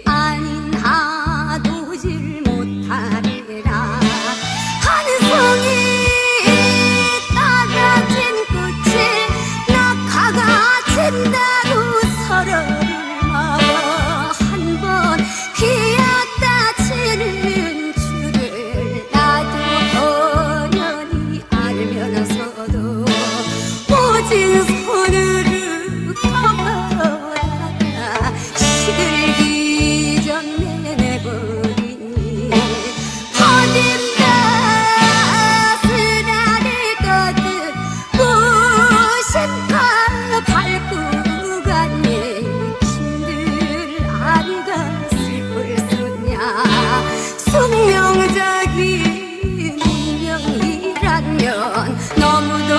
아닌 하도질 못하리라. 한 송이 떨어진 끝에 낙하가 진다고 서로를 막아 한 번 귀엽다 치는 줄을 나도 뻔히 알면서도 모진 손으로 꺾어다가 시들기 전에 내버리니 어딘가 쓰라릴 거든 무심코 밟고 갔네. 힘들 아니가 슬플 소냐. 숙명적인 운명이라면 너무도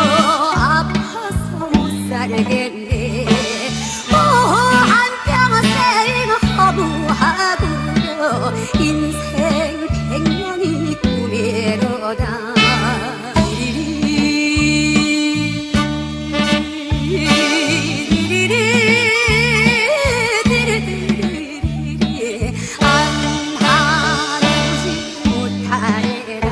아파서 못 살겠네. 한평생 허무하고 인생 100년이 꿈이로다. 안하지 못하리라.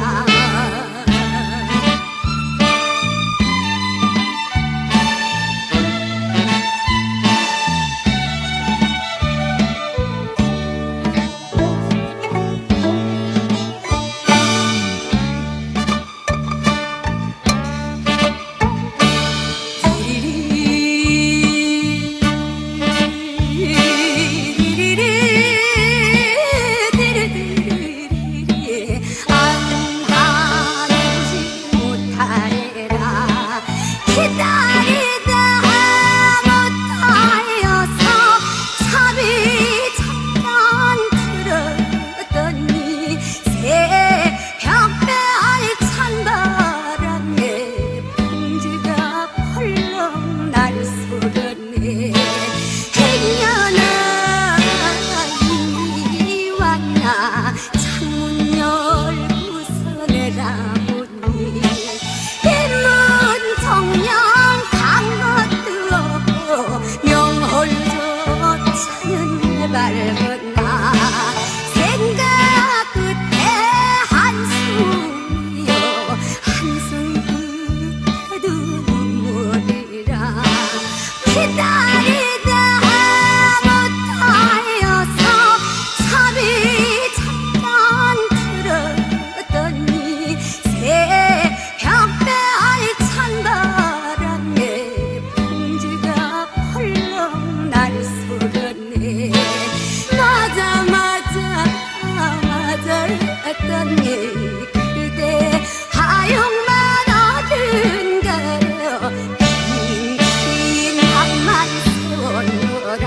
안하지 못하리라. 기다리다 못하여서 잠이 잠깐 들었더니 새벽별 찬바람에 풍지가 펄럭 날쏘더네. 행여나 이미 왔나 창문 열고서 내다보니 빈문 정령 간 것도 없고 명월조차는 밟았나. 생각 끝에 한숨이요 한숨 끝에도 눈물이라. 기다리다 못하여서 잠이 잠깐 들었더니 새벽별 찬바람에 풍지가 펄럭 날쏘더네. 맞아 했더니 그대 하용만 어른가요. 긴 밤만 세워놓으라.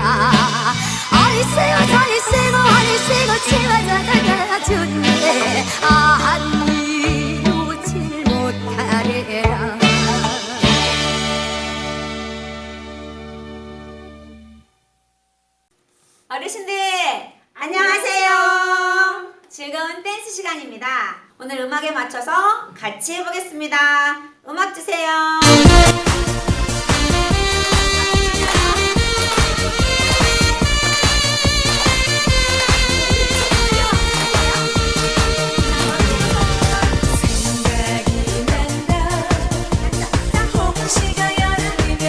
어리세고 저리세고 어리세고 치워져다가 준대. 아니 오질 못하리라. 어르신들 안녕하세요. 즐거운 댄스 시간입니다. 오늘 음악에 맞춰서 같이 해보겠습니다. 음악 주세요. 생각이 난다. 혹시가 여름이면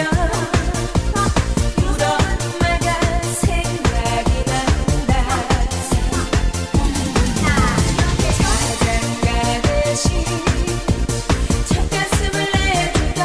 우던 말가 생각이 난다. 가장 가듯이 첫 가슴을 내주던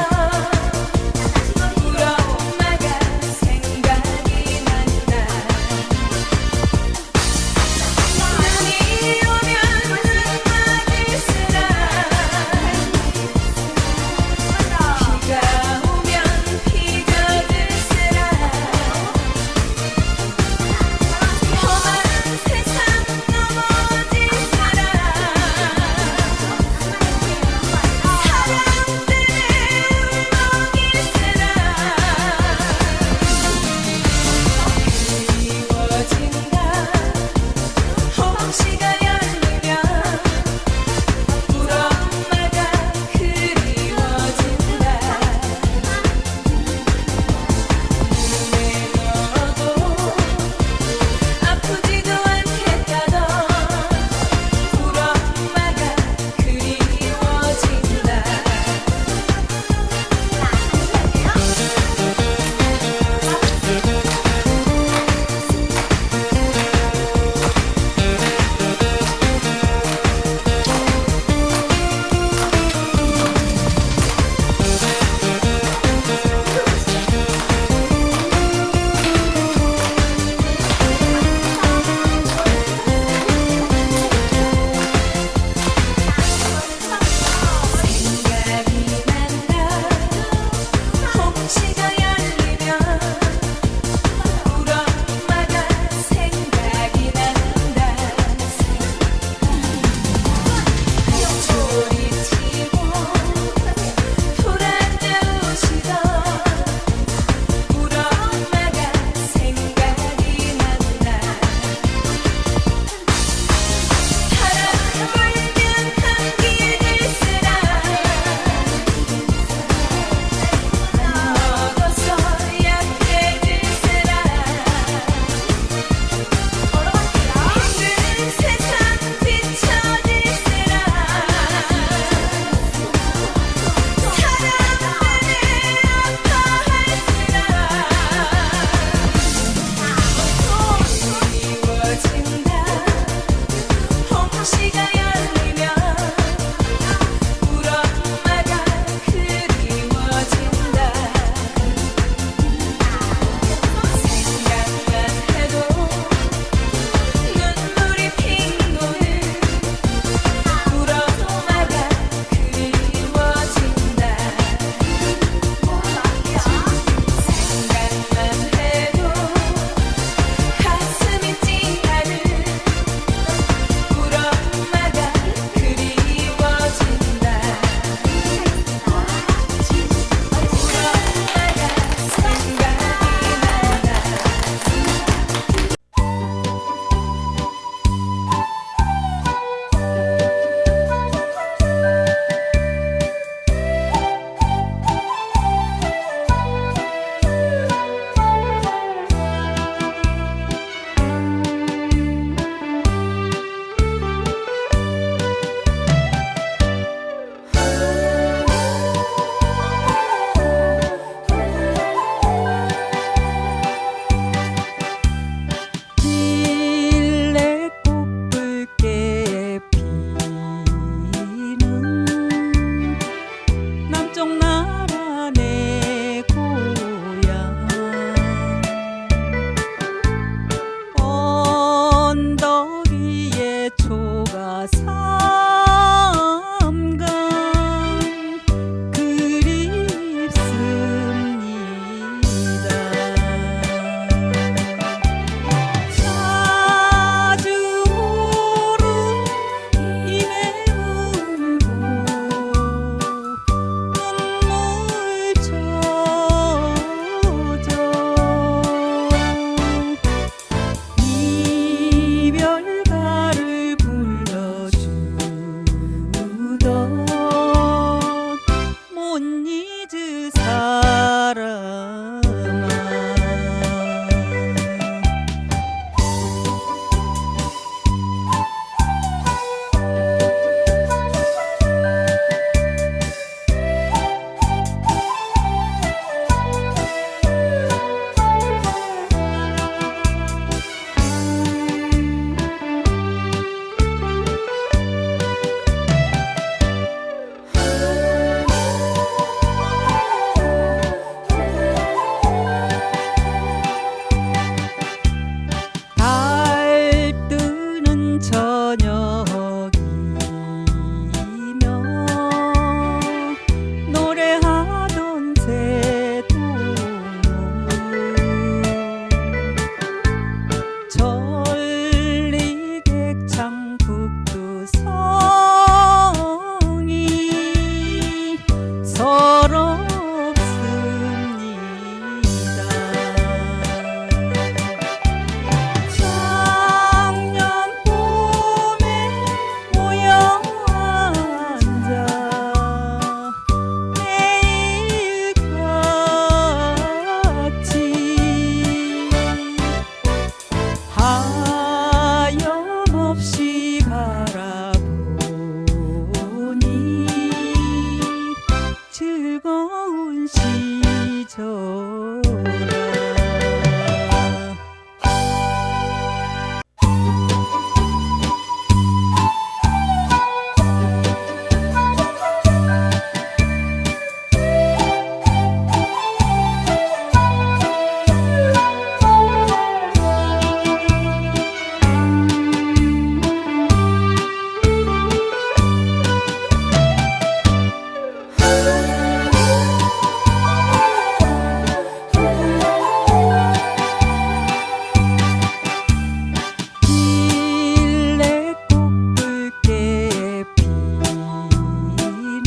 일레 꽃붉게 피는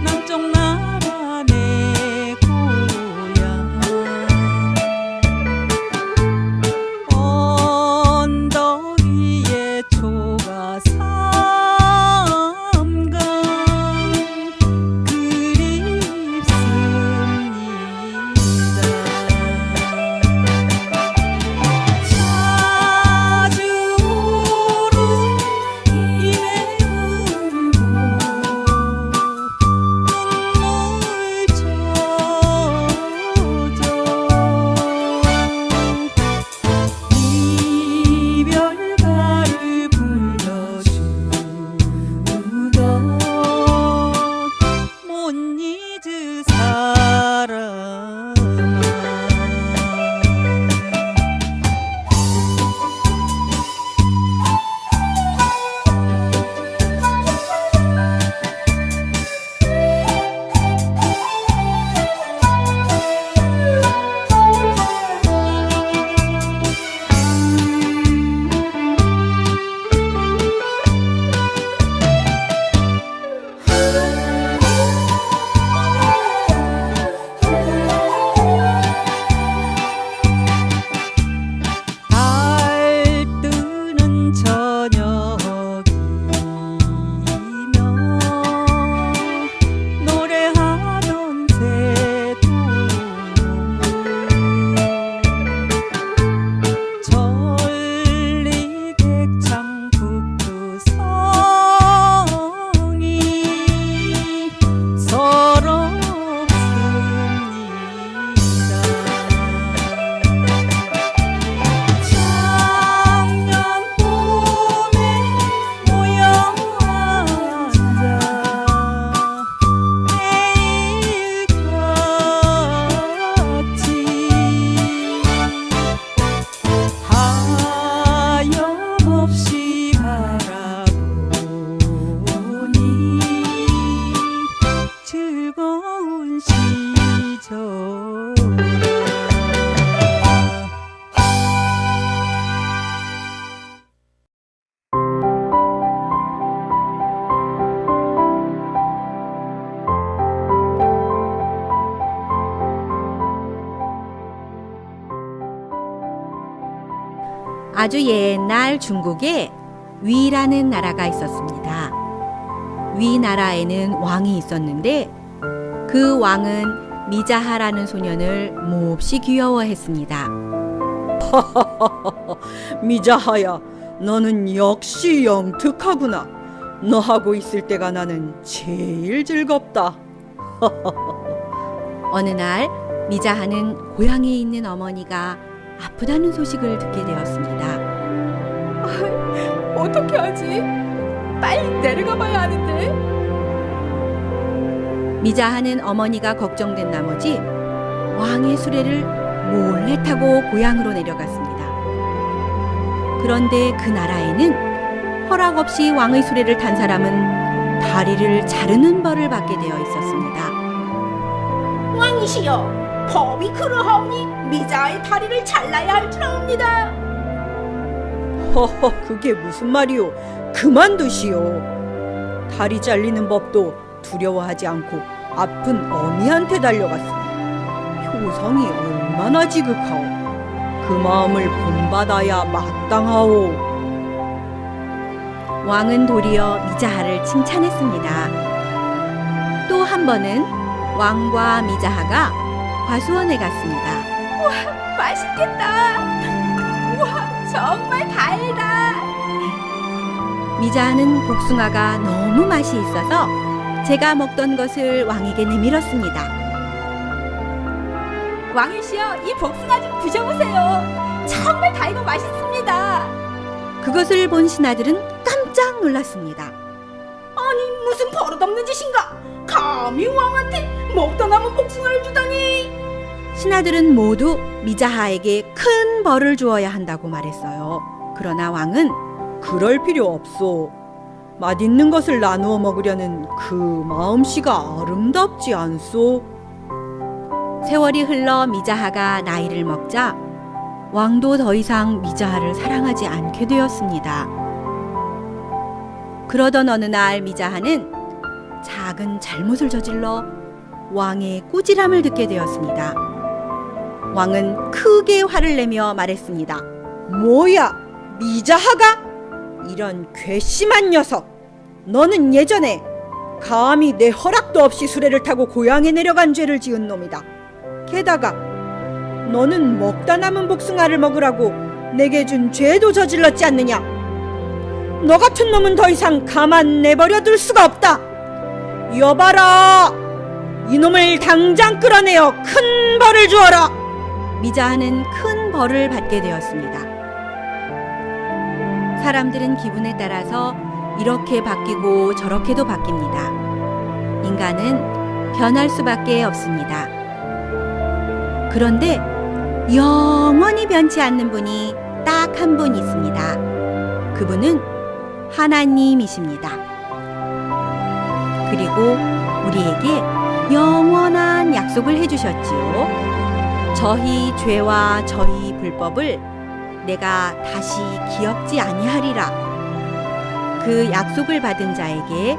남쪽 나라 내 고향 언덕 위에 초가 삼강 그립습니다. 자주 오른 이내 울고 눈물 젖어 이별가를 불러주던 못 잊을 사람아. 달 뜨는 저녁이면 노래하던 새동물 전리객창 북두성이 서럽습니다. 작년 봄에 모여 앉아 매일같이 하염없이 바라보니 즐거운 시절. 아주 옛날 중국에 위라는 나라가 있었습니다. 위 나라에는 왕이 있었는데 그 왕은 미자하라는 소년을 몹시 귀여워했습니다. 미자하야, 너는 역시 영특하구나. 너하고 있을 때가 나는 제일 즐겁다. 어느 날 미자하는 고향에 있는 어머니가 아프다는 소식을 듣게 되었습니다. 어떻게 하지? 빨리 내려가 봐야 하는데. 미자하는 어머니가 걱정된 나머지 왕의 수레를 몰래 타고 고향으로 내려갔습니다. 그런데 그 나라에는 허락 없이 왕의 수레를 탄 사람은 다리를 자르는 벌을 받게 되어 있었습니다. 왕이시여, 법이 그러하오니 미자의 다리를 잘라야 할지라옵니다. 허허, 그게 무슨 말이오? 그만두시오. 다리 잘리는 법도 두려워하지 않고 아픈 어미한테 달려갔으니 효성이 얼마나 지극하오. 그 마음을 본받아야 마땅하오. 왕은 도리어 미자하를 칭찬했습니다. 또 한 번은 왕과 미자하가 과수원에 갔습니다. 맛있겠다. 우와, 정말 달다. 미자하는 복숭아가 너무 맛이 있어서 제가 먹던 것을 왕에게 내밀었습니다. 왕이시여, 이 복숭아 좀 드셔보세요. 정말 달고 맛있습니다. 그것을 본 신하들은 깜짝 놀랐습니다. 아니 무슨 버릇없는 짓인가? 감히 왕한테 먹다 남은 복숭아를 주다니. 신하들은 모두 미자하에게 큰 벌을 주어야 한다고 말했어요. 그러나 왕은 그럴 필요 없소. 맛있는 것을 나누어 먹으려는 그 마음씨가 아름답지 않소. 세월이 흘러 미자하가 나이를 먹자 왕도 더 이상 미자하를 사랑하지 않게 되었습니다. 그러던 어느 날 미자하는 작은 잘못을 저질러 왕의 꾸지람을 듣게 되었습니다. 왕은 크게 화를 내며 말했습니다. 뭐야, 미자하가? 이런 괘씸한 녀석! 너는 예전에 감히 내 허락도 없이 수레를 타고 고향에 내려간 죄를 지은 놈이다. 게다가 너는 먹다 남은 복숭아를 먹으라고 내게 준 죄도 저질렀지 않느냐? 너 같은 놈은 더 이상 가만 내버려 둘 수가 없다. 여봐라, 이놈을 당장 끌어내어 큰 벌을 주어라. 미자하는 큰 벌을 받게 되었습니다. 사람들은 기분에 따라서 이렇게 바뀌고 저렇게도 바뀝니다. 인간은 변할 수밖에 없습니다. 그런데 영원히 변치 않는 분이 딱 한 분 있습니다. 그분은 하나님이십니다. 그리고 우리에게 영원한 약속을 해주셨지요. 저희 죄와 저희 불법을 내가 다시 기억지 아니하리라. 그 약속을 받은 자에게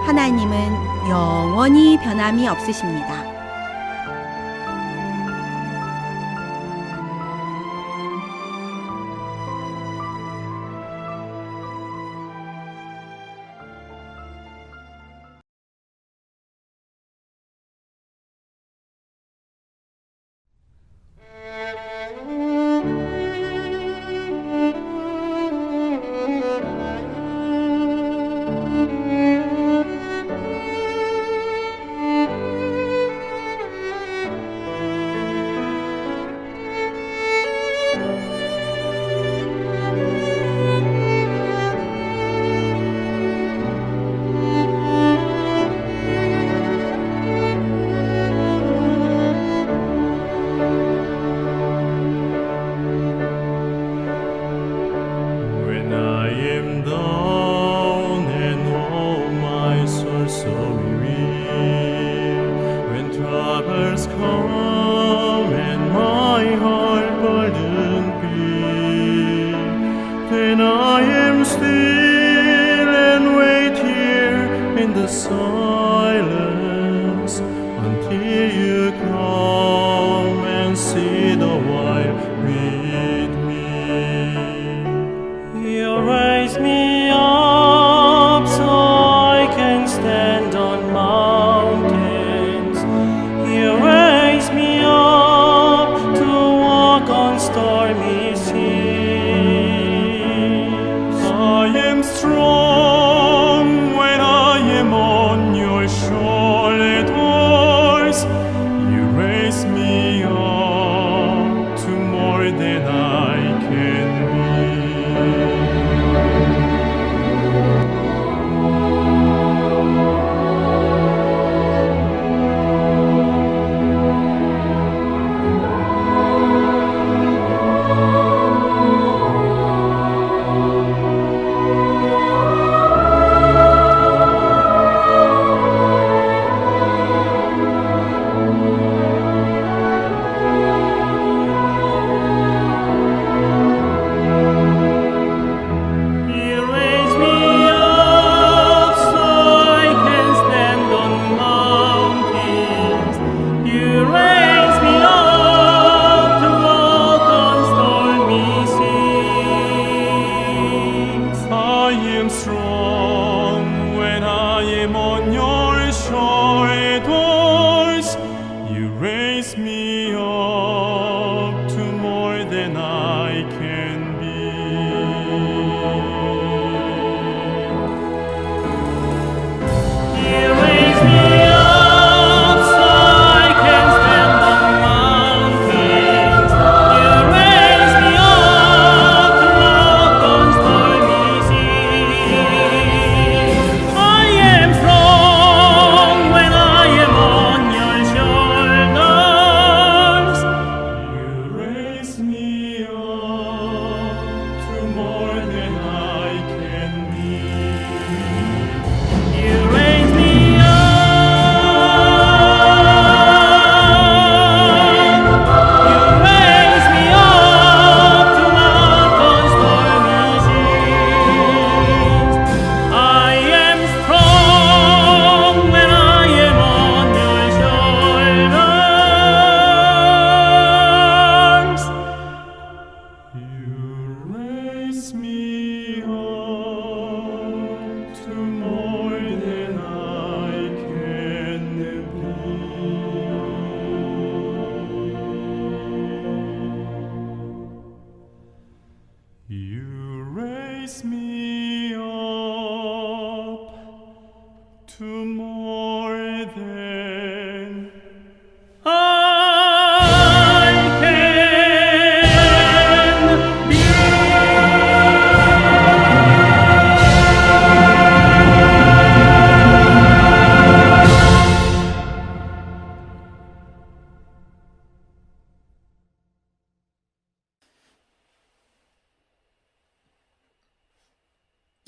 하나님은 영원히 변함이 없으십니다.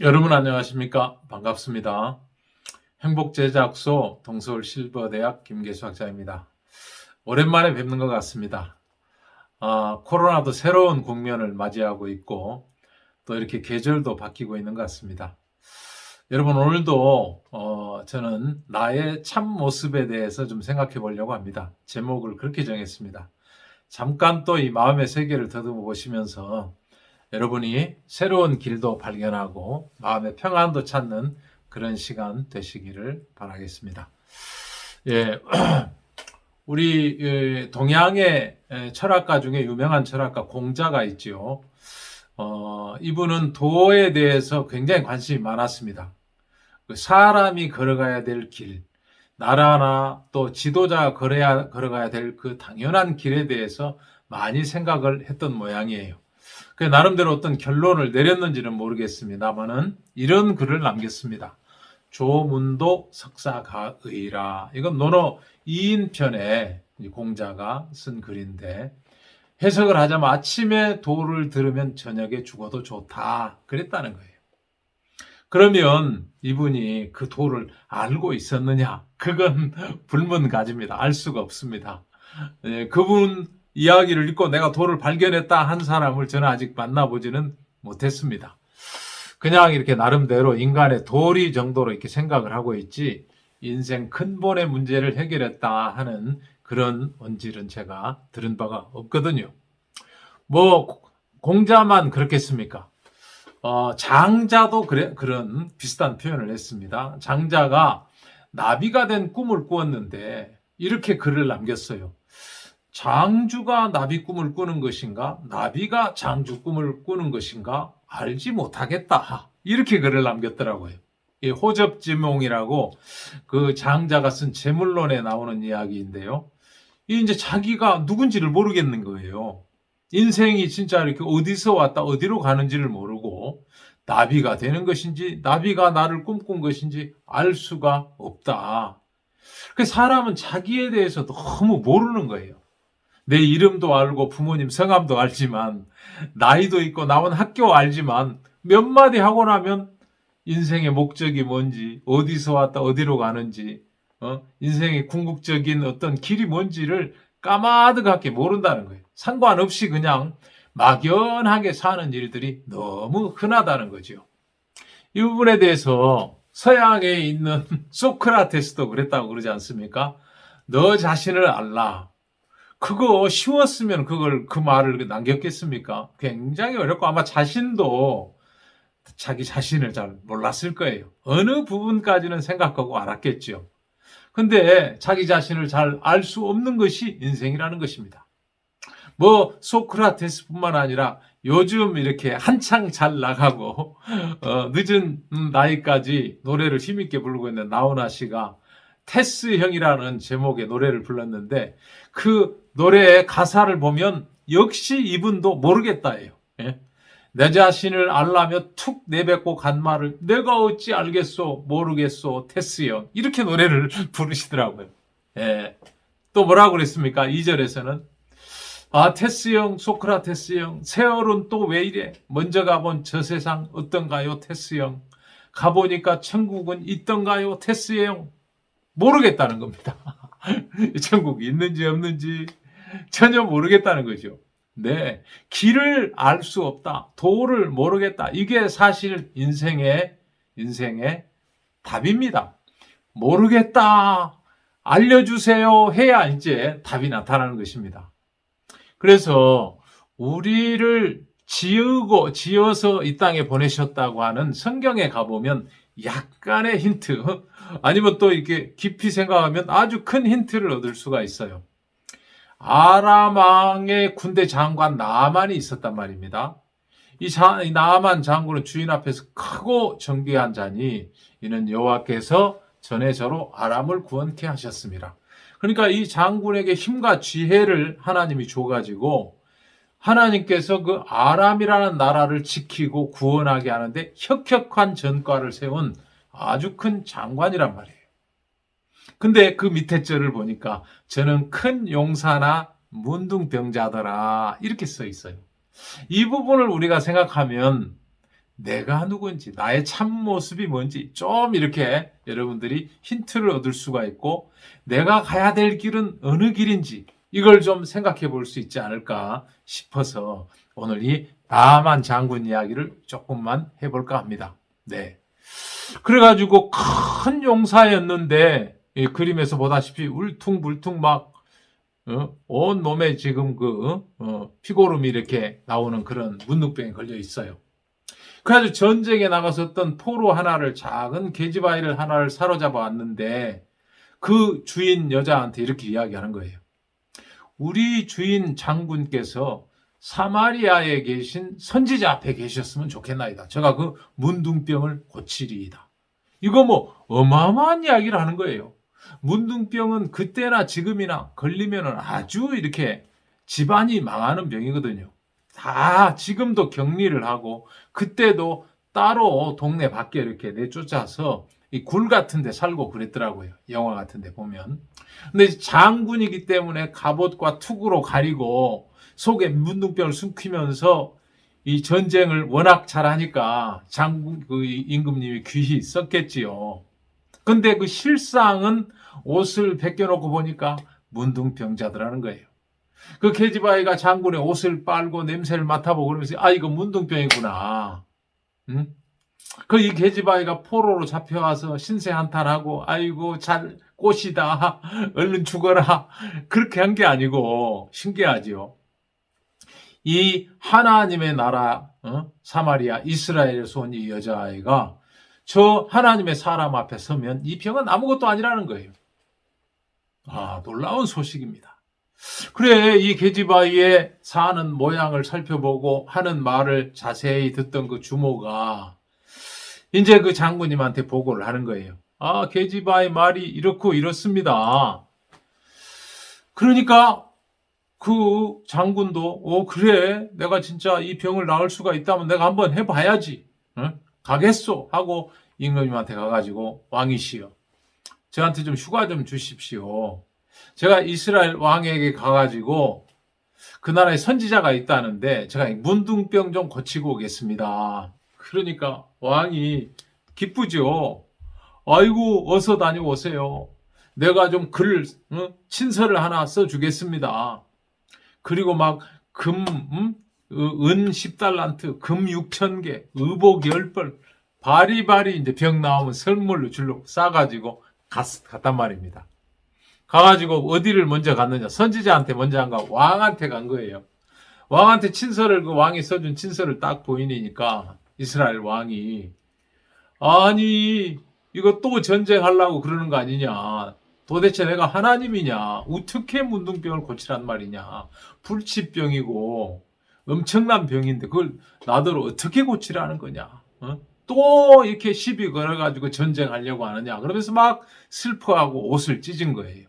여러분 안녕하십니까? 반갑습니다. 행복제작소 동서울 실버대학 김계수 학자입니다. 오랜만에 뵙는 것 같습니다. 코로나도 새로운 국면을 맞이하고 있고 또 이렇게 계절도 바뀌고 있는 것 같습니다. 여러분 오늘도 저는 나의 참 모습에 대해서 좀 생각해 보려고 합니다. 제목을 그렇게 정했습니다. 잠깐 또 이 마음의 세계를 더듬어 보시면서 여러분이 새로운 길도 발견하고 마음의 평안도 찾는 그런 시간 되시기를 바라겠습니다. 예, 우리 동양의 철학가 중에 유명한 철학가 공자가 있지요. 이분은 도에 대해서 굉장히 관심이 많았습니다. 사람이 걸어가야 될 길, 나라나 또 지도자가 걸어가야 될 그 당연한 길에 대해서 많이 생각을 했던 모양이에요. 그 나름대로 어떤 결론을 내렸는지는 모르겠습니다만은 이런 글을 남겼습니다. 조문도 석사가의라. 이건 논어 2인편에 공자가 쓴 글인데 해석을 하자면 아침에 도를 들으면 저녁에 죽어도 좋다. 그랬다는 거예요. 그러면 이분이 그 도를 알고 있었느냐? 그건 불문가지입니다. 알 수가 없습니다. 그분 이야기를 읽고 내가 도를 발견했다 한 사람을 저는 아직 만나보지는 못했습니다. 그냥 이렇게 나름대로 인간의 도리 정도로 이렇게 생각을 하고 있지 인생 근본의 문제를 해결했다 하는 그런 언질은 제가 들은 바가 없거든요. 뭐 공자만 그렇겠습니까? 장자도 그런 비슷한 표현을 했습니다. 장자가 나비가 된 꿈을 꾸었는데 이렇게 글을 남겼어요. 장주가 나비 꿈을 꾸는 것인가? 나비가 장주 꿈을 꾸는 것인가? 알지 못하겠다. 이렇게 글을 남겼더라고요. 이 호접지몽이라고 그 장자가 쓴 제물론에 나오는 이야기인데요. 이 이제 자기가 누군지를 모르겠는 거예요. 인생이 진짜 이렇게 어디서 왔다 어디로 가는지를 모르고 나비가 되는 것인지 나비가 나를 꿈꾼 것인지 알 수가 없다. 그 사람은 자기에 대해서 너무 모르는 거예요. 내 이름도 알고 부모님 성함도 알지만 나이도 있고 나온 학교 알지만 몇 마디 하고 나면 인생의 목적이 뭔지 어디서 왔다 어디로 가는지 인생의 궁극적인 어떤 길이 뭔지를 까마득하게 모른다는 거예요. 상관없이 그냥 막연하게 사는 일들이 너무 흔하다는 거죠. 이 부분에 대해서 서양에 있는 소크라테스도 그랬다고 그러지 않습니까? 너 자신을 알라. 그거 쉬웠으면 그 말을 남겼겠습니까? 굉장히 어렵고 아마 자신도 자기 자신을 잘 몰랐을 거예요. 어느 부분까지는 생각하고 알았겠죠. 근데 자기 자신을 잘 알 수 없는 것이 인생이라는 것입니다. 뭐 소크라테스뿐만 아니라 요즘 이렇게 한창 잘 나가고 늦은 나이까지 노래를 힘있게 부르고 있는 나훈아 씨가 테스형이라는 제목의 노래를 불렀는데 그 노래의 가사를 보면 역시 이분도 모르겠다예요. 예? 내 자신을 알라며 툭 내뱉고 간 말을 내가 어찌 알겠소 모르겠소 테스형 이렇게 노래를 부르시더라고요. 예. 또 뭐라고 그랬습니까? 2절에서는 테스형 소크라테스형 세월은 또 왜 이래 먼저 가본 저 세상 어떤가요 테스형 가보니까 천국은 있던가요 테스형 모르겠다는 겁니다. 천국이 있는지 없는지 전혀 모르겠다는 거죠. 네, 길을 알 수 없다. 도를 모르겠다. 이게 사실 인생의 답입니다. 모르겠다. 알려주세요. 해야 이제 답이 나타나는 것입니다. 그래서 우리를 지어서 이 땅에 보내셨다고 하는 성경에 가보면 약간의 힌트, 아니면 또 이렇게 깊이 생각하면 아주 큰 힌트를 얻을 수가 있어요. 아람 왕의 군대 장관 나아만이 있었단 말입니다. 이 나아만 장군은 주인 앞에서 크고 정귀한 자니 이는 여호와께서 전에 저로 아람을 구원케 하셨습니다. 그러니까 이 장군에게 힘과 지혜를 하나님이 줘가지고 하나님께서 그 아람이라는 나라를 지키고 구원하게 하는데 혁혁한 전과를 세운 아주 큰 장관이란 말이에요. 근데 그 밑에 절을 보니까 저는 큰 용사나 문둥병자더라 이렇게 써 있어요. 이 부분을 우리가 생각하면 내가 누군지, 나의 참모습이 뭔지 좀 이렇게 여러분들이 힌트를 얻을 수가 있고, 내가 가야 될 길은 어느 길인지 이걸 좀 생각해 볼 수 있지 않을까 싶어서 오늘 이 나만 장군 이야기를 조금만 해볼까 합니다. 네. 그래가지고 큰 용사였는데, 이 그림에서 보다시피 울퉁불퉁 막 온 몸에 지금 피고름이 이렇게 나오는 그런 문둥병에 걸려 있어요. 그래가지고 전쟁에 나가서 어떤 포로 하나를, 작은 계집아이를 하나를 사로잡아 왔는데, 그 주인 여자한테 이렇게 이야기하는 거예요. 우리 주인 장군께서 사마리아에 계신 선지자 앞에 계셨으면 좋겠나이다. 제가 그 문둥병을 고치리이다. 이거 뭐 어마어마한 이야기를 하는 거예요. 문둥병은 그때나 지금이나 걸리면 아주 이렇게 집안이 망하는 병이거든요. 다 지금도 격리를 하고, 그때도 따로 동네 밖에 이렇게 내쫓아서 이 굴 같은 데 살고 그랬더라고요. 영화 같은 데 보면. 근데 장군이기 때문에 갑옷과 투구로 가리고 속에 문둥병을 숨기면서 이 전쟁을 워낙 잘하니까 장군 그 임금님이 귀히 썼겠지요. 근데 그 실상은 옷을 벗겨놓고 보니까 문둥병자더라는 거예요. 그 계집아이가 장군의 옷을 빨고 냄새를 맡아보고 그러면서, 아, 이거 문둥병이구나. 응? 그 이 계집아이가 포로로 잡혀와서 신세한탄하고, 아이고 잘 꽃이다, 얼른 죽어라, 그렇게 한 게 아니고, 신기하지요. 이 하나님의 나라 사마리아 이스라엘에서 온 이 여자아이가 저 하나님의 사람 앞에 서면 이 병은 아무것도 아니라는 거예요. 아, 놀라운 소식입니다. 그래, 이 계집아이의 사는 모양을 살펴보고 하는 말을 자세히 듣던 그 주모가 이제 그 장군님한테 보고를 하는 거예요. 아, 계집아이 말이 이렇고 이렇습니다. 그러니까 그 장군도 그래, 내가 진짜 이 병을 나을 수가 있다면 내가 한번 해봐야지, 가겠소 하고 임금님한테 가가지고, 왕이시여, 저한테 좀 휴가 좀 주십시오. 제가 이스라엘 왕에게 가가지고 그 나라에 선지자가 있다는데 제가 문둥병 좀 고치고 오겠습니다. 그러니까 왕이 기쁘죠. 아이고, 어서 다녀오세요. 내가 좀 친서를 하나 써주겠습니다. 그리고 막 은 10달란트, 금 6,000개, 의복 10벌, 바리바리 이제 병 나오면 선물로 주려고 싸가지고 갔단 말입니다. 가가지고 어디를 먼저 갔느냐? 선지자한테 먼저 안 가고 왕한테 간 거예요. 왕한테 친서를, 그 왕이 써준 친서를 딱 보이니까 이스라엘 왕이, 아니, 이거 또 전쟁하려고 그러는 거 아니냐? 도대체 내가 하나님이냐? 어떻게 문둥병을 고치란 말이냐? 불치병이고 엄청난 병인데 그걸 나더러 어떻게 고치라는 거냐? 또 이렇게 시비 걸어가지고 전쟁하려고 하느냐? 그러면서 막 슬퍼하고 옷을 찢은 거예요.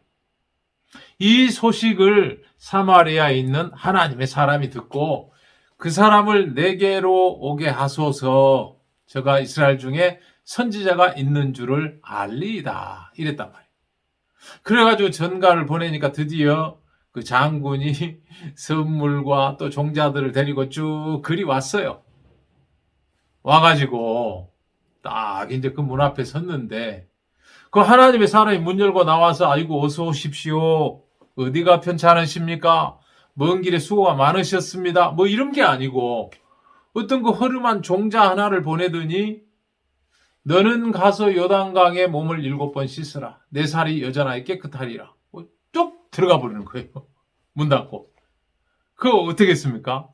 이 소식을 사마리아에 있는 하나님의 사람이 듣고, 그 사람을 내게로 오게 하소서, 제가 이스라엘 중에 선지자가 있는 줄을 알리이다, 이랬단 말이에요. 그래가지고 전가를 보내니까 드디어 그 장군이 선물과 또 종자들을 데리고 쭉 그리 왔어요. 와가지고 딱 이제 그 문 앞에 섰는데, 그 하나님의 사람이 문 열고 나와서, 아이고 어서 오십시오, 어디가 편찮으십니까, 먼 길에 수고가 많으셨습니다, 뭐 이런 게 아니고 어떤 그 허름한 종자 하나를 보내더니, 너는 가서 요단강에 몸을 7번 씻으라, 내 살이 여전하게 깨끗하리라, 쭉 들어가 버리는 거예요. 문 닫고. 그거 어떻게 했습니까?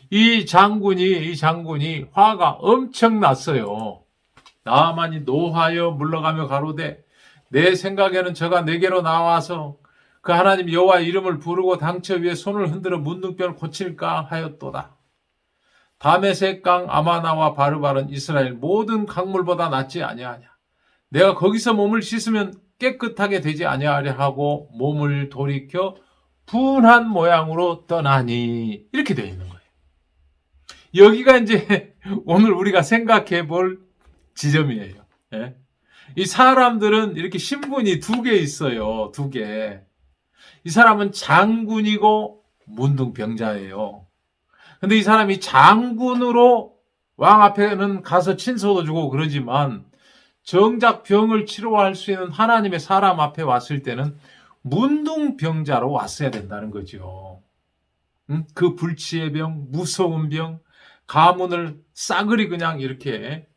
이 장군이 화가 엄청 났어요. 나만이 노하여 물러가며 가로되, 내 생각에는 저가 내게로 나와서 그 하나님 여호와의 이름을 부르고 당처 위에 손을 흔들어 문둥병을 고칠까 하였도다. 다메섹강 아마나와 바르발은 이스라엘 모든 강물보다 낫지 아니하냐. 내가 거기서 몸을 씻으면 깨끗하게 되지 아니하려 하고 몸을 돌이켜 분한 모양으로 떠나니, 이렇게 되어 있는 거예요. 여기가 이제 오늘 우리가 생각해 볼 지점이에요. 예? 이 사람들은 이렇게 신분이 2개 있어요. 2개. 이 사람은 장군이고 문둥병자예요. 근데 이 사람이 장군으로 왕 앞에는 가서 친서도 주고 그러지만 정작 병을 치료할 수 있는 하나님의 사람 앞에 왔을 때는 문둥병자로 왔어야 된다는 거죠. 그 불치의 병, 무서운 병, 가문을 싸그리 그냥 이렇게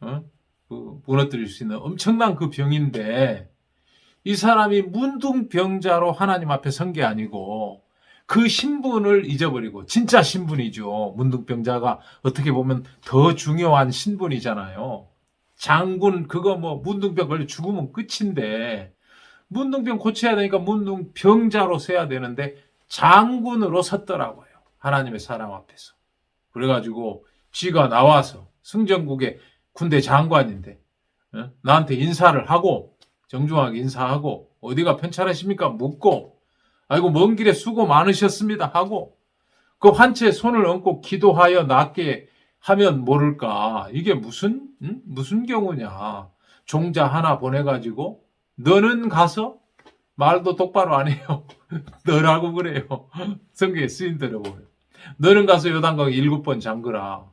무너뜨릴 수 있는 엄청난 그 병인데 이 사람이 문둥병자로 하나님 앞에 선 게 아니고 그 신분을 잊어버리고, 진짜 신분이죠. 문둥병자가 어떻게 보면 더 중요한 신분이잖아요. 장군, 그거 뭐 문둥병 걸려 죽으면 끝인데 문둥병 고쳐야 되니까 문둥병자로 서야 되는데 장군으로 섰더라고요. 하나님의 사람 앞에서. 그래가지고 지가 나와서 승전국의 군대 장관인데 나한테 인사를 하고, 정중하게 인사하고, 어디가 편찮으십니까 묻고, 아이고 먼 길에 수고 많으셨습니다 하고, 그 환치에 손을 얹고 기도하여 낫게 하면 모를까. 이게 무슨 경우냐. 종자 하나 보내가지고 너는 가서 말도 똑바로 안 해요. 너라고 그래요. 성경에 쓰인 대로 보면. 너는 가서 요단강 7번 잠그라.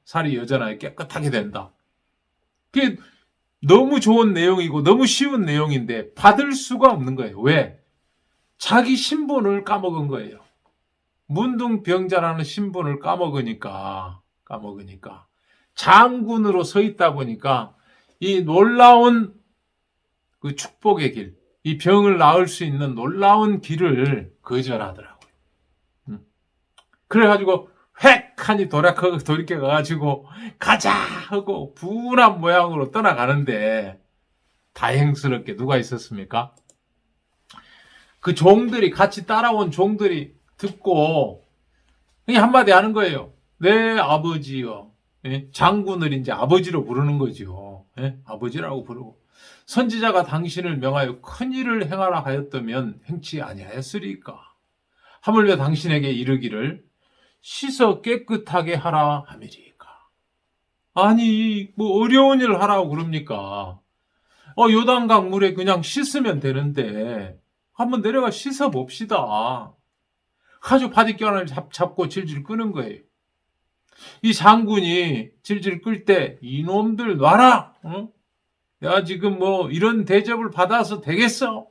살이 여전하게 깨끗하게 된다. 그게 너무 좋은 내용이고 너무 쉬운 내용인데 받을 수가 없는 거예요. 왜? 자기 신분을 까먹은 거예요. 문둥병자라는 신분을 까먹으니까 장군으로 서 있다 보니까 이 놀라운 그 축복의 길, 이 병을 나을 수 있는 놀라운 길을 거절하더라고요. 그래가지고 획하니 돌이켜가지고 가자 하고 분한 모양으로 떠나가는데 다행스럽게 누가 있었습니까? 그 종들이, 같이 따라온 종들이 듣고 그냥 한마디 하는 거예요. 네 아버지요. 장군을 이제 아버지로 부르는 거죠. 아버지라고 부르고, 선지자가 당신을 명하여 큰 일을 행하라 하였다면 행치 아니하였으리까. 하물며 당신에게 이르기를 씻어 깨끗하게 하라 함이리까. 아니 뭐 어려운 일을 하라고 그럽니까? 요단강 물에 그냥 씻으면 되는데 한번 내려가 씻어 봅시다. 아주 바디껴를 잡고 질질 끄는 거예요. 이 장군이 질질 끌 때 이놈들 놔라. 내가 지금 뭐 이런 대접을 받아서 되겠어?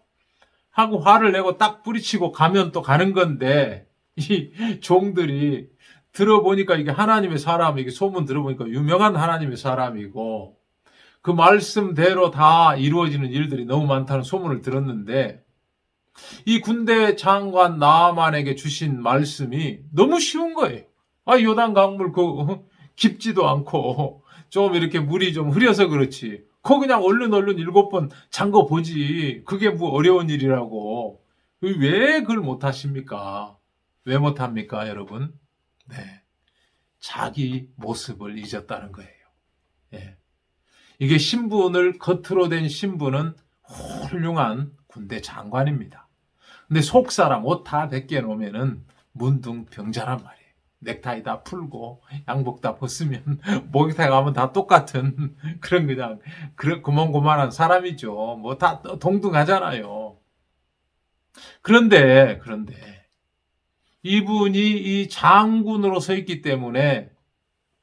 하고 화를 내고 딱 뿌리치고 가면 또 가는 건데, 이 종들이 들어보니까 이게 하나님의 사람, 이게 소문 들어보니까 유명한 하나님의 사람이고 그 말씀대로 다 이루어지는 일들이 너무 많다는 소문을 들었는데, 이 군대 장관 나아만에게 주신 말씀이 너무 쉬운 거예요. 요단 강물 깊지도 않고 좀 이렇게 물이 좀 흐려서 그렇지. 그냥 얼른 7번 잠궈 보지. 그게 뭐 어려운 일이라고. 왜 그걸 못 하십니까? 왜 못 합니까, 여러분? 네. 자기 모습을 잊었다는 거예요. 예. 이게 신분을, 겉으로 된 신분은 훌륭한 군대 장관입니다. 근데 속사람 옷 다 벗겨놓으면은 문둥병자란 말이에요. 넥타이 다 풀고 양복 다 벗으면 목욕탕 가면 다 똑같은 그런 그냥 고만고만한 사람이죠. 뭐 다 동등하잖아요. 그런데 이분이 이 장군으로 서 있기 때문에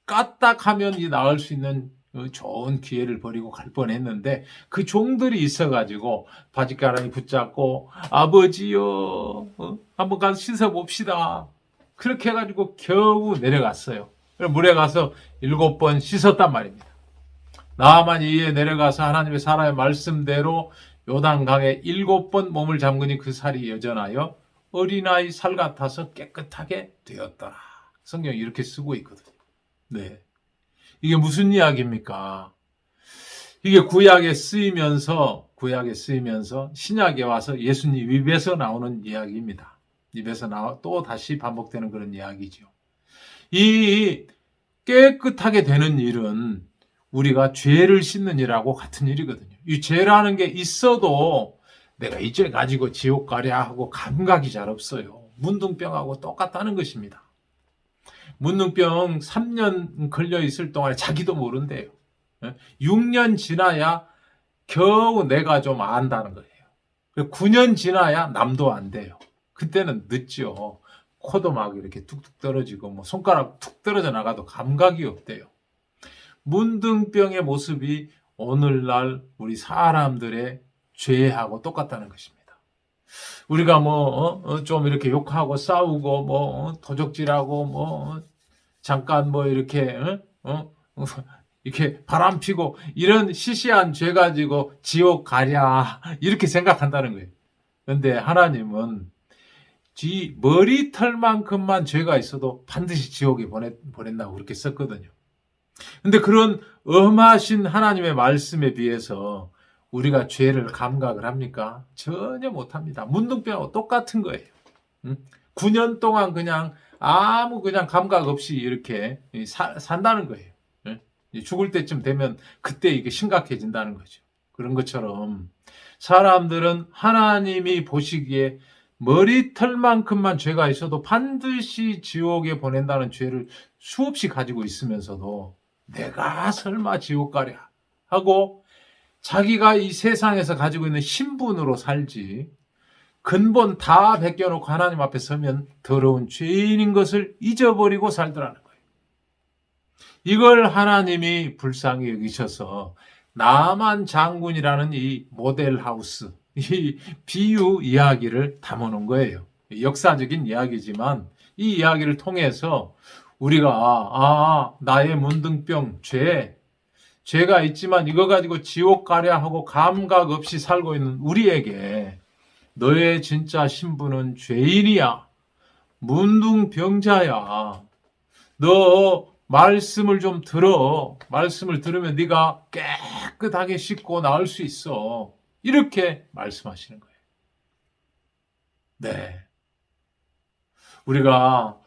까딱하면 이 나을 수 있는 좋은 기회를 버리고 갈 뻔했는데, 그 종들이 있어가지고 바짓가랑이 붙잡고 아버지요, 한번 가서 씻어봅시다. 그렇게 해가지고 겨우 내려갔어요. 물에 가서 7번 씻었단 말입니다. 나아만이 이에 내려가서 하나님의 사람의 말씀대로 요단강에 7번 몸을 잠그니 그 살이 여전하여 어린아이 살 같아서 깨끗하게 되었더라. 성경이 이렇게 쓰고 있거든요. 네. 이게 무슨 이야기입니까? 이게 구약에 쓰이면서 신약에 와서 예수님 입에서 나오는 이야기입니다. 입에서 또 다시 반복되는 그런 이야기죠. 이 깨끗하게 되는 일은 우리가 죄를 씻는 일하고 같은 일이거든요. 이 죄라는 게 있어도 내가 이 죄 가지고 지옥 가랴 하고 감각이 잘 없어요. 문둥병하고 똑같다는 것입니다. 문둥병 3년 걸려 있을 동안에 자기도 모른대요. 6년 지나야 겨우 내가 좀 안다는 거예요. 9년 지나야 남도 안 돼요. 그때는 늦죠. 코도 막 이렇게 툭툭 떨어지고 뭐 손가락 툭 떨어져 나가도 감각이 없대요. 문둥병의 모습이 오늘날 우리 사람들의 죄하고 똑같다는 것입니다. 우리가 좀 이렇게 욕하고 싸우고 도적질하고 잠깐 이렇게 이렇게 바람 피고 이런 시시한 죄 가지고 지옥 가랴 이렇게 생각한다는 거예요. 그런데 하나님은 머리털만큼만 죄가 있어도 반드시 지옥에 보낸다고 그렇게 썼거든요. 근데 그런 엄하신 하나님의 말씀에 비해서 우리가 죄를 감각을 합니까? 전혀 못합니다. 문둥병하고 똑같은 거예요. 9년 동안 그냥 그냥 감각 없이 이렇게 산다는 거예요. 죽을 때쯤 되면 그때 이게 심각해진다는 거죠. 그런 것처럼 사람들은 하나님이 보시기에 머리털만큼만 죄가 있어도 반드시 지옥에 보낸다는 죄를 수없이 가지고 있으면서도 내가 설마 지옥 가랴 하고 자기가 이 세상에서 가지고 있는 신분으로 살지 근본 다 벗겨놓고 하나님 앞에 서면 더러운 죄인인 것을 잊어버리고 살더라는 거예요. 이걸 하나님이 불쌍히 여기셔서 나만 장군이라는 이 모델하우스, 이 비유 이야기를 담아놓은 거예요. 역사적인 이야기지만 이 이야기를 통해서 우리가 나의 문둥병, 죄가 있지만 이거 가지고 지옥 가랴 하고 감각 없이 살고 있는 우리에게 너의 진짜 신분은 죄인이야. 문둥병자야. 너 말씀을 좀 들어. 말씀을 들으면 네가 깨끗하게 씻고 나을 수 있어. 이렇게 말씀하시는 거예요. 네. 우리가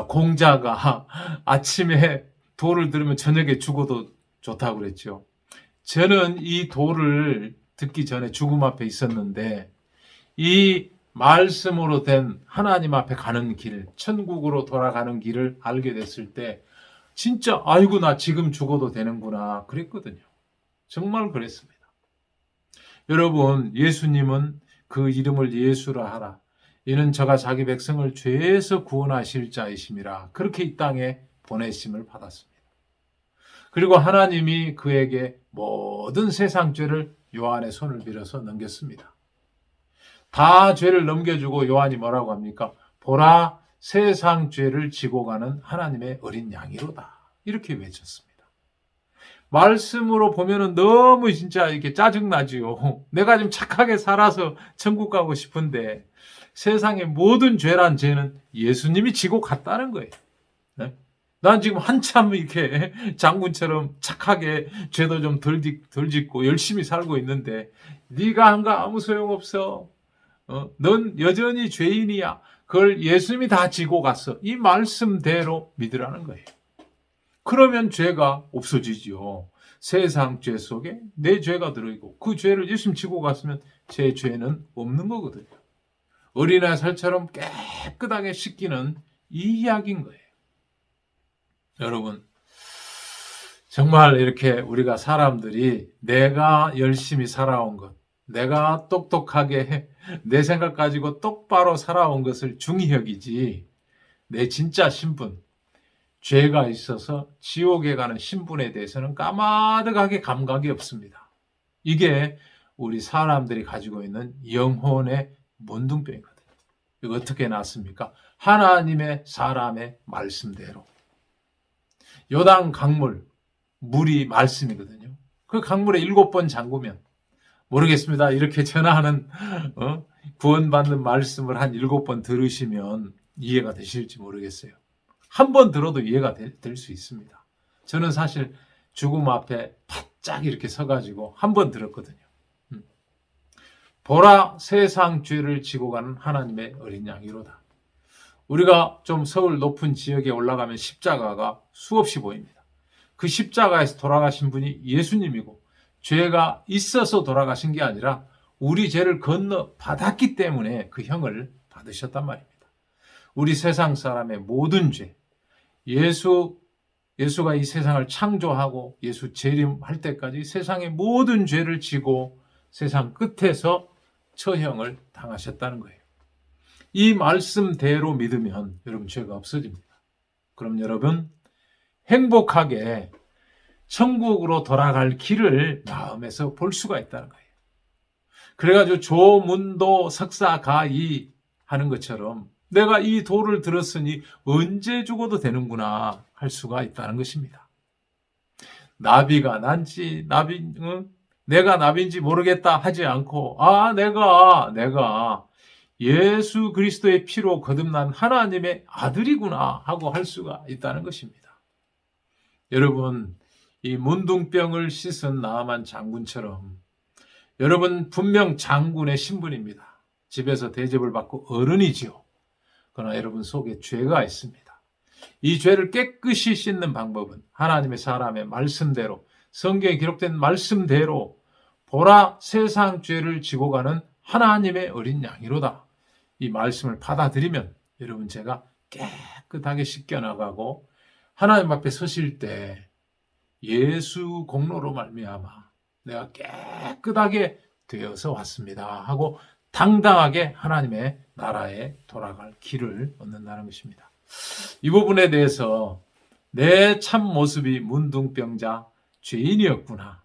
공자가 아침에 도를 들으면 저녁에 죽어도 좋다고 그랬죠. 저는 이 도를 듣기 전에 죽음 앞에 있었는데 이 말씀으로 된 하나님 앞에 가는 길, 천국으로 돌아가는 길을 알게 됐을 때 진짜 아이고 나 지금 죽어도 되는구나 그랬거든요. 정말 그랬습니다. 여러분, 예수님은 그 이름을 예수라 하라. 이는 저가 자기 백성을 죄에서 구원하실 자이심이라. 그렇게 이 땅에 보내심을 받았습니다. 그리고 하나님이 그에게 모든 세상 죄를 요한의 손을 빌어서 넘겼습니다. 다 죄를 넘겨주고 요한이 뭐라고 합니까? 보라, 세상 죄를 지고 가는 하나님의 어린 양이로다. 이렇게 외쳤습니다. 말씀으로 보면은 너무 진짜 이렇게 짜증나지요. 내가 좀 착하게 살아서 천국 가고 싶은데 세상의 모든 죄란 죄는 예수님이 지고 갔다는 거예요. 네? 난 지금 한참 이렇게 장군처럼 착하게 죄도 좀 덜 짓고 열심히 살고 있는데 네가 한 거 아무 소용없어. 넌 여전히 죄인이야. 그걸 예수님이 다 지고 갔어. 이 말씀대로 믿으라는 거예요. 그러면 죄가 없어지지요. 세상 죄 속에 내 죄가 들어있고 그 죄를 예수님 지고 갔으면 제 죄는 없는 거거든요. 어린아이 살처럼 깨끗하게 씻기는 이 이야기인 거예요. 여러분, 정말 이렇게 우리가 사람들이 내가 열심히 살아온 것, 내가 똑똑하게 내 생각 가지고 똑바로 살아온 것을 중히 여기지 내 진짜 신분, 죄가 있어서 지옥에 가는 신분에 대해서는 까마득하게 감각이 없습니다. 이게 우리 사람들이 가지고 있는 영혼의 문둥병이거든요. 이거 어떻게 났습니까? 하나님의 사람의 말씀대로. 요단 강물, 물이 말씀이거든요. 그 강물에 7번 잠그면 모르겠습니다. 이렇게 전하는 구원받는 말씀을 한 7번 들으시면 이해가 되실지 모르겠어요. 한 번 들어도 이해가 될 수 있습니다. 저는 사실 죽음 앞에 바짝 이렇게 서가지고 한 번 들었거든요. 보라, 세상 죄를 지고 가는 하나님의 어린 양이로다. 우리가 좀 서울 높은 지역에 올라가면 십자가가 수없이 보입니다. 그 십자가에서 돌아가신 분이 예수님이고 죄가 있어서 돌아가신 게 아니라 우리 죄를 건너 받았기 때문에 그 형을 받으셨단 말입니다. 우리 세상 사람의 모든 죄, 예수가 이 세상을 창조하고 예수 재림할 때까지 세상의 모든 죄를 지고 세상 끝에서 처형을 당하셨다는 거예요. 이 말씀대로 믿으면 여러분 죄가 없어집니다. 그럼 여러분 행복하게 천국으로 돌아갈 길을 마음에서 볼 수가 있다는 거예요. 그래가지고 조문도 석사가이 하는 것처럼 내가 이 도를 들었으니 언제 죽어도 되는구나 할 수가 있다는 것입니다. 나비가 난지 내가 나비인지 모르겠다 하지 않고 내가 예수 그리스도의 피로 거듭난 하나님의 아들이구나 하고 할 수가 있다는 것입니다. 여러분, 이 문둥병을 씻은 나아만 장군처럼 여러분 분명 장군의 신분입니다. 집에서 대접을 받고 어른이지요. 그러나 여러분 속에 죄가 있습니다. 이 죄를 깨끗이 씻는 방법은 하나님의 사람의 말씀대로, 성경에 기록된 말씀대로 보라 세상 죄를 지고 가는 하나님의 어린 양이로다. 이 말씀을 받아들이면 여러분 제가 깨끗하게 씻겨나가고 하나님 앞에 서실 때 예수 공로로 말미암아 내가 깨끗하게 되어서 왔습니다 하고 당당하게 하나님의 나라에 돌아갈 길을 얻는다는 것입니다. 이 부분에 대해서 내 참 모습이 문둥병자 죄인이었구나.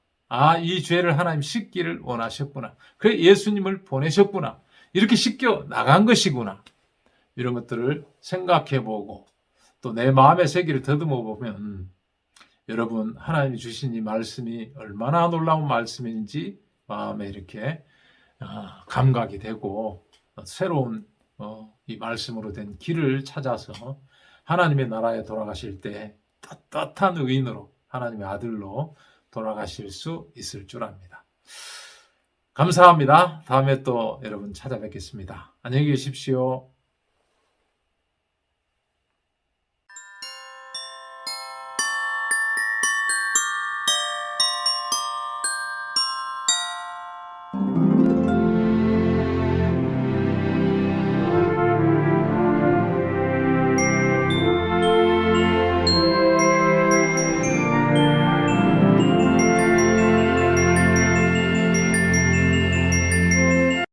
이 죄를 하나님 씻기를 원하셨구나. 그래 예수님을 보내셨구나. 이렇게 씻겨 나간 것이구나. 이런 것들을 생각해보고 또 내 마음의 세계를 더듬어 보면 여러분 하나님이 주신 이 말씀이 얼마나 놀라운 말씀인지 마음에 이렇게 감각이 되고 새로운 이 말씀으로 된 길을 찾아서 하나님의 나라에 돌아가실 때 떳떳한 의인으로 하나님의 아들로 돌아가실 수 있을 줄 압니다. 감사합니다. 다음에 또 여러분 찾아뵙겠습니다. 안녕히 계십시오.